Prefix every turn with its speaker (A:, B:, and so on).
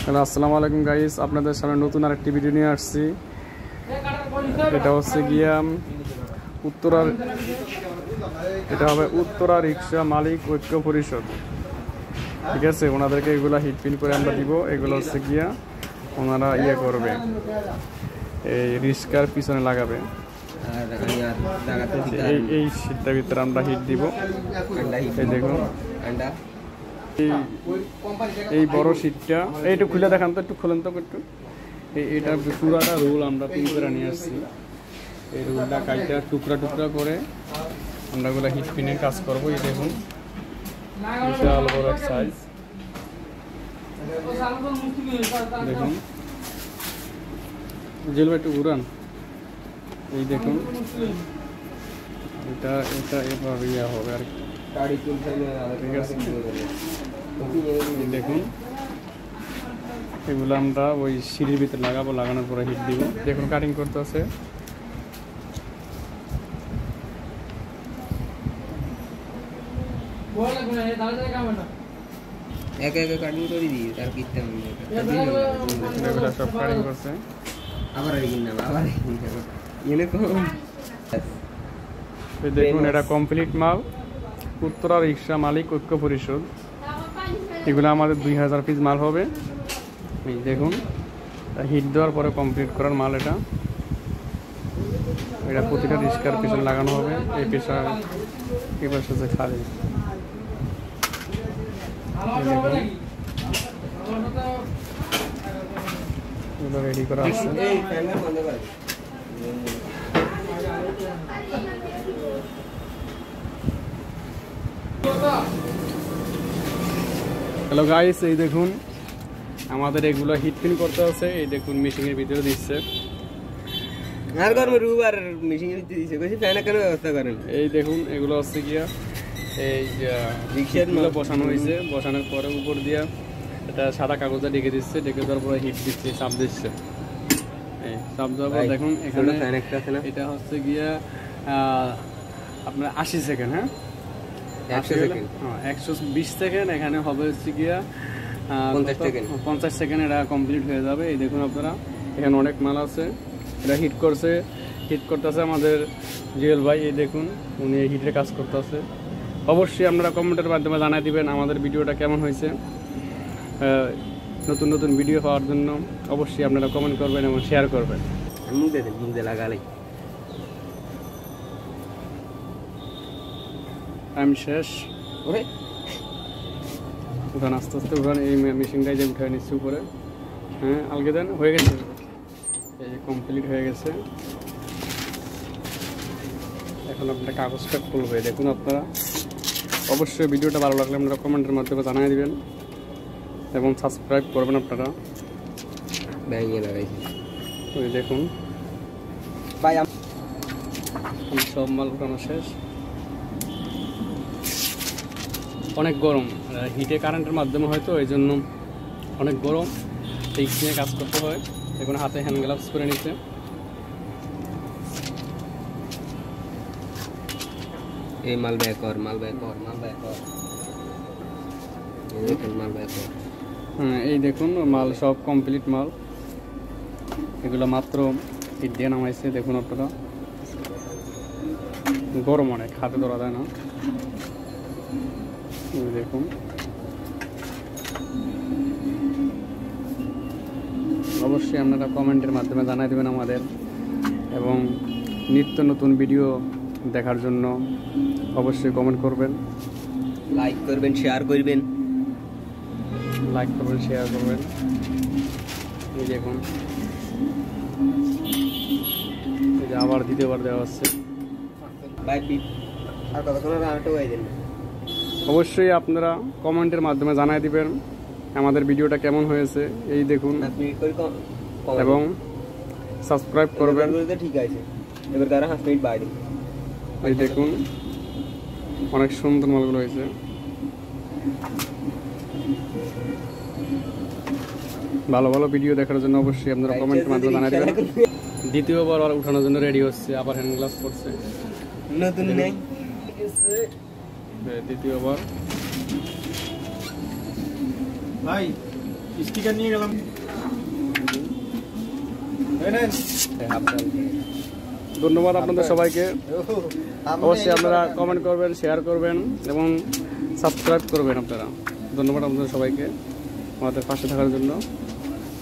A: Hello আসসালামু আলাইকুম guys, আপনাদের সামনে নতুন আরেকটি ভিডিও নিয়ে আসছি। এটা হচ্ছে গিয়া উত্তরা রিক্সা মালিক ঐক্য পরিষদ। ঠিক আছে, ওনাদেরকে এগুলা হিট পিন করে আমরা দিব। এগুলো হচ্ছে গিয়া ওনারা করবে, এই রিক্সার পিছনে লাগাবে। এই শীতটার ভিতরে আমরা হিট দিব। এই দেখুন, এই বড় শীটটা এইটা খুলে দেখান তো, একটু খুলেন তো একটু। এটা পুরাটা রোল আমরা পিন করে নিয়ে আসছি। এই রোলটা কাইটা টুকরা টুকরা করে আমরা ওগুলো হিট পিনে কাজ করবো। এই দেখুন, বিশাল বড় সাইজ। দেখুন জেল একটু ঘুরান। এই দেখুন, এটা এভাবে হবে আর কি। ঠিক আছে, দেখুন এগুলো আমরা ওই সিঁড়ির ভিতরে লাগাবো, লাগানোর পরে হিট দিব। দেখুন কাটিং করতে আছে। সব কাটিং করছে। দেখুন এটা কমপ্লিট মাল, উত্তরা রিক্সা মালিক ঐক্য পরিষদ। এগুলো আমাদের 2000 পিস মাল হবে। এই দেখুন, হিট দেওয়ার পরে কমপ্লিট করার মাল এটা। এটা প্রতিটা রিক্সার পিছনে লাগানো হবে। এই পাশে হচ্ছে খালি। এগুলো রেডি করা আছে। হ্যালো গাইস, এই দেখুন আমাদের এগুলো হিট পিন করতে আছে। এই দেখুন মেশিনের ভিতরে দিচ্ছে। এই দেখুন এগুলো হচ্ছে গিয়া এই রিক্সাগুলো বসানো হয়েছে। বসানোর পরে উপর দিয়া এটা সাদা কাগজে ডেকে দিচ্ছে। ডেকে দেওয়ার পরে হিট দিচ্ছে, চাপ দিচ্ছে। এই চাপ দেওয়ার পর দেখুন এখানে এটা হচ্ছে গিয়া আপনার 80 সেকেন্ড। হ্যাঁ, 120 সেকেন্ড। এখানে হবে হচ্ছে গিয়া 50 সেকেন্ড। এটা কমপ্লিট হয়ে যাবে। এই দেখুন আপনারা, এখানে অনেক মাল আছে। এটা হিট করতেছে আমাদের জুয়েল ভাই। এই দেখুন উনি এই হিটের কাজ করতেছে। অবশ্যই আপনারা কমেন্টের মাধ্যমে জানাই দিবেন আমাদের ভিডিওটা কেমন হয়েছে। নতুন নতুন ভিডিও পাওয়ার জন্য অবশ্যই আপনারা কমেন্ট করবেন এবং শেয়ার করবেন। টাইম শেষ। উঠান আস্তে আস্তে উঠান। এই মেশিনটাই যে উঠে নিচ্ছে উপরে। হ্যাঁ, আলগে দেন। হয়ে গেছে, এই যে কমপ্লিট হয়ে গেছে। এখন আপনারা কাগজটা খুলবে। দেখুন আপনারা অবশ্যই ভিডিওটা ভালো লাগলে আপনারা কমেন্টের মাধ্যমে জানিয়ে দিবেন এবং সাবস্ক্রাইব করবেন আপনারা। দেখুন সব মাল উঠানো শেষ। অনেক গরম, হিটে কারেন্টের মাধ্যমে হয়তো এই জন্য অনেক গরম। রিক্স নিয়ে কাজ করতে হয়। এখন হাতে হ্যান্ড গ্লাভস করে নিচ্ছে।
B: এই মাল ব্যাক কর।
A: হ্যাঁ, এই দেখুন মাল সব কমপ্লিট মাল। এগুলো মাত্র হিট দিয়ে নামাইছে। দেখুন আপনারা, গরম অনেক, হাতে ধরা যায় না। দেখুন অবশ্যই আপনারা কমেন্টের মাধ্যমে জানাই দেবেন আমাদের, এবং নিত্য নতুন ভিডিও দেখার জন্য অবশ্যই কমেন্ট করবেন,
B: লাইক করবেন, শেয়ার করবেন।
A: এই দেখুন, এই যে আবার দ্বিতীয়বার দেওয়া হচ্ছে। অবশ্যই আপনারা কমেন্টের মাধ্যমে জানাই দিবেন আমাদের ভিডিওটা কেমন হয়েছে। এই দেখুন, এবং সাবস্ক্রাইব করবেন।
B: ঠিক আছে, এবার তারা 5 মিনিট বাইরে।
A: এই দেখুন অনেক সুন্দর মালগুলো হয়েছে। ভালো ভালো ভিডিও দেখার জন্য অবশ্যই আপনারা কমেন্টের মাধ্যমে জানাই দিবেন। দ্বিতীয়বার আর উঠানোর জন্য রেডি হচ্ছে, আবার হ্যান্ড গ্লাভস করছে।
B: নতুন নেই,
A: দ্বিতীয়বার ভাই স্টিকার নিয়ে গেলাম। ধন্যবাদ আপনাদের সবাইকে। অবশ্যই আপনারা কমেন্ট করবেন, শেয়ার করবেন এবং সাবস্ক্রাইব করবেন আপনারা। ধন্যবাদ আপনাদের সবাইকে আমাদের পাশে থাকার জন্য।